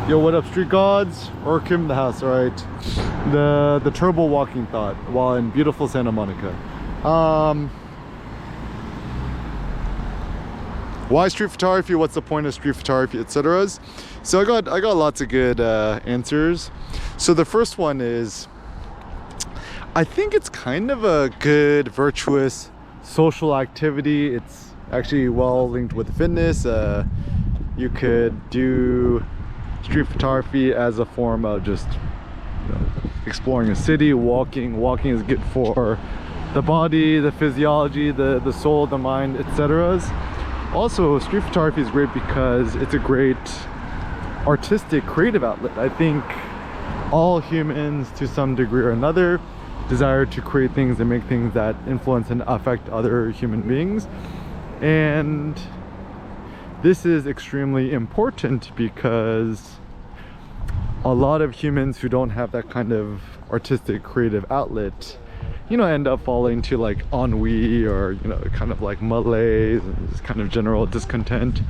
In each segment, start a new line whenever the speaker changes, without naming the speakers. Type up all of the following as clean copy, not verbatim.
Yo, what up, street gods? Or Kim the house, alright. The turbo walking thought while in beautiful Santa Monica. Why street photography? What's the point of street photography, etc.? So I got lots of good answers. So the first one is, I think it's kind of a good, virtuous social activity. It's actually well linked with fitness. You could do street photography as a form of just, you know, exploring a city. Walking is good for the body, the physiology, the soul, the mind, etc. Also, street photography is great because it's a great artistic, creative outlet. I think all humans, to some degree or another, desire to create things and make things that influence and affect other human beings. And this is extremely important because a lot of humans who don't have that kind of artistic, creative outlet, you know, end up falling to like ennui or, you know, kind of like malaise and just kind of general discontent.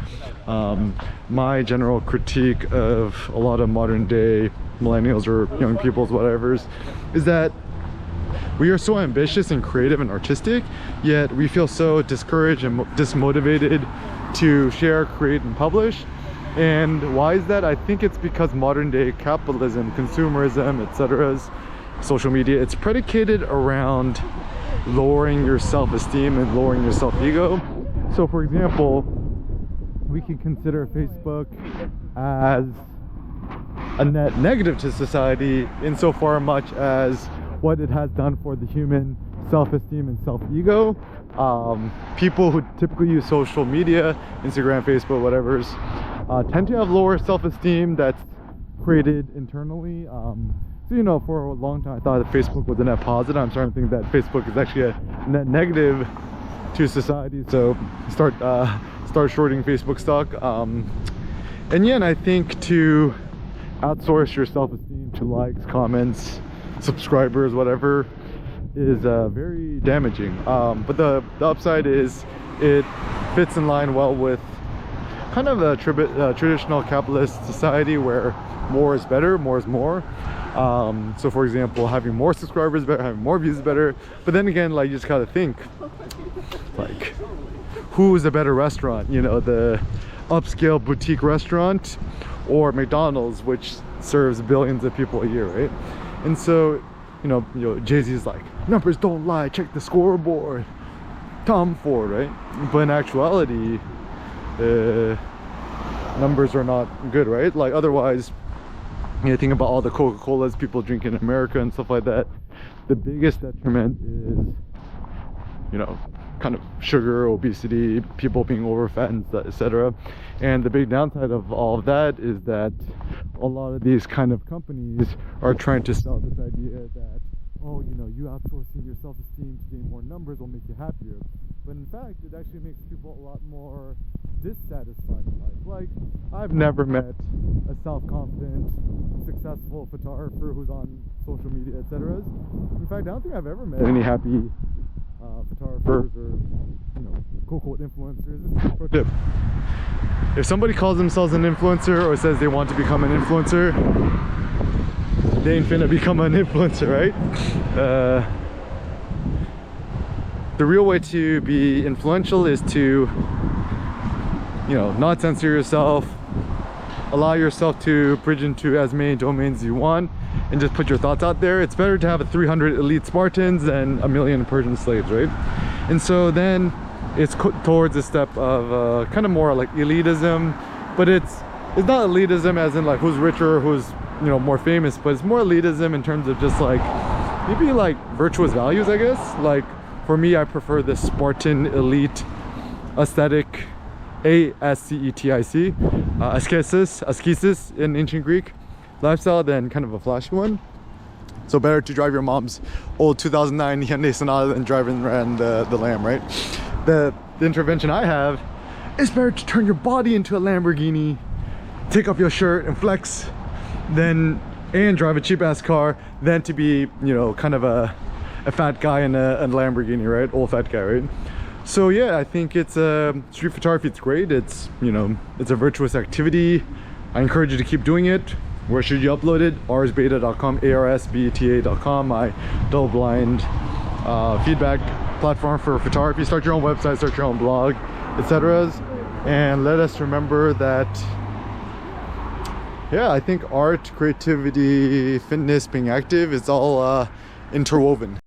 My general critique of a lot of modern day millennials or young people's whatevers is that we are so ambitious and creative and artistic, yet we feel so discouraged and dismotivated to share, create, and publish. And why is that? I think it's because modern day capitalism, consumerism, etc., social media, it's predicated around lowering your self-esteem and lowering your self-ego. So for example, we can consider Facebook as a net negative to society insofar much as what it has done for the human self-esteem and self-ego. People who typically use social media, Instagram, Facebook, whatever's, tend to have lower self-esteem that's created internally. So, you know, for a long time I thought that Facebook was a net positive. I'm starting to think that Facebook is actually a net negative to society. So start shorting Facebook stock. And yeah, and I think to outsource your self-esteem to likes, comments, subscribers, whatever, is very damaging. But the upside is it fits in line well with kind of a traditional capitalist society where more is better, more is more. So for example, having more subscribers is better, having more views is better. But then again, like, you just gotta think, like, who's a better restaurant? You know, the upscale boutique restaurant or McDonald's, which serves billions of people a year, right? And so, you know, Jay-Z's like, numbers don't lie, check the scoreboard, Tom Ford, right? But in actuality, numbers are not good, right? Like, otherwise, you think about all the Coca-Colas people drink in America and stuff like that. The biggest detriment is, you know, kind of sugar, obesity, people being overfat, and etc. And the big downside of all of that is that a lot of these kind of companies are trying to sell this idea that, oh, you know, you outsourcing your self-esteem to gain more numbers will make you happier. But in fact, it actually makes people a lot more dissatisfied in life. Like, I've never met a self-confident, successful photographer who's on social media, etc. In fact, I don't think I've ever met any happy photographers or, you know, quote-unquote influencers. This is a pro tip. If somebody calls themselves an influencer or says they want to become an influencer, they ain't finna become an influencer, right? The real way to be influential is to, you know, not censor yourself, allow yourself to bridge into as many domains as you want, and just put your thoughts out there. It's better to have 300 elite Spartans than a million Persian slaves, right? And so then it's towards a step of kind of more like elitism, but it's not elitism as in like who's richer, who's, you know, more famous, but it's more elitism in terms of just like maybe like virtuous values, I guess. Like, for me, I prefer the Spartan elite aesthetic, ascetic, ascesis in ancient Greek lifestyle than kind of a flashy one. So better to drive your mom's old 2009 Hyundai Sonata than driving around the Lamb, right? The intervention I have is better to turn your body into a Lamborghini, take off your shirt and flex, and drive a cheap ass car, than to be, you know, kind of a fat guy in a Lamborghini, right? Old fat guy, right? So yeah, I think it's street photography. It's great. It's, you know, it's a virtuous activity. I encourage you to keep doing it. Where should you upload it? arsbeta.com, arsbeta.com, my double blind feedback platform for photography. Start your own website, start your own blog, etc. And let us remember that, yeah, I think art, creativity, fitness, being active is all interwoven.